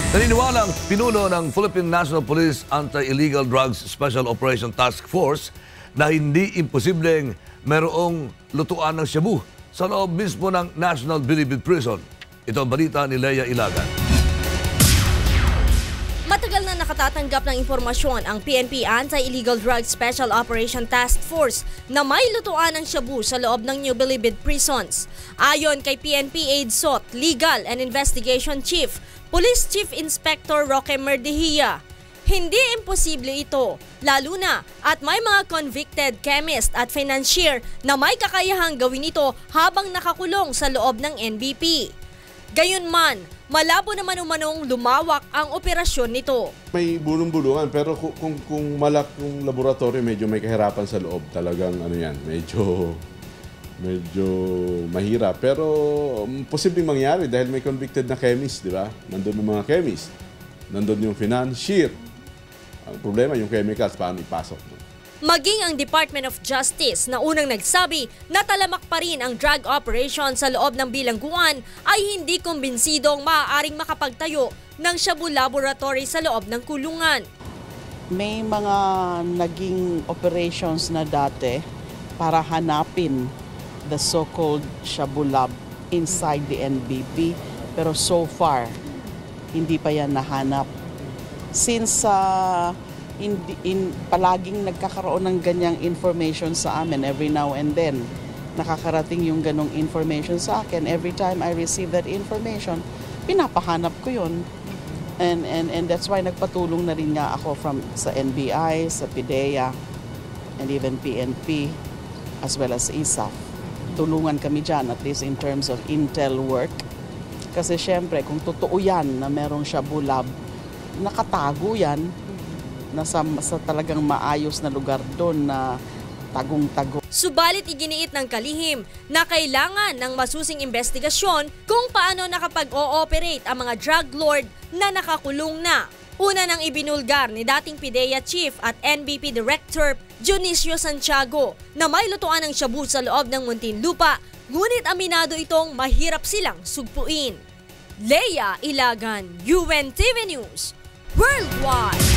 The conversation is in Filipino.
Naniniwala ang pinuno ng Philippine National Police Anti-Illegal Drugs Special Operation Task Force na hindi imposibleng mayroong lutuan ng shabu sa loob mismo ng National Bilibid Prison. Ito ang balita ni Leia Ilagan. Matagal na nakatatanggap ng impormasyon ang PNP Anti-Illegal Drugs Special Operation Task Force na may lutuan ng shabu sa loob ng New Bilibid Prisons. Ayon kay PNP AIDSOT Legal and Investigation Chief, Police Chief Inspector Roque Merdihia, hindi imposible ito, lalo na at may mga convicted chemist at financier na may kakayahang gawin ito habang nakakulong sa loob ng NBP. Gayunman, malabo naman umanong lumawak ang operasyon nito. May bulong-bulungan pero kung malaking laboratory medyo may kahirapan sa loob. Talagang medyo mahirap. Pero posibleng mangyari dahil may convicted na chemist, di ba? Nandun yung mga chemist. Nandun yung financier. Ang problema yung chemicals, paano ipasok? Maging ang Department of Justice na unang nagsabi na talamak pa rin ang drug operation sa loob ng bilangguan ay hindi kumbinsidong maaaring makapagtayo ng shabu laboratory sa loob ng kulungan. May mga naging operations na dati para hanapin the so-called shabu lab inside the NBP, pero so far hindi pa yan nahanap. Since palaging nagkakaroon ng ganyang information sa amin every now and then, nakakarating yung ganong information sa akin. Every time I receive that information, pinapahanap ko yun. And that's why nagpatulong na rin nga ako sa NBI, sa PIDEA, and even PNP, as well as ISAF. Tulungan kami dyan, at least in terms of intel work. Kasi syempre, kung totoo yan na merong shabu lab, nakatago yan, nasa talagang maayos na lugar doon na tagong-tago. Subalit iginiit ng kalihim na kailangan ng masusing investigasyon kung paano nakapag-ooperate ang mga drug lord na nakakulong na. Una nang ibinulgar ni dating PIDEA Chief at NBP Director Dionisio Santiago na may lutuan ng shabu sa loob ng Muntinlupa, ngunit aminado itong mahirap silang sugpuin. Leia Ilagan, UNTV News, Worldwide.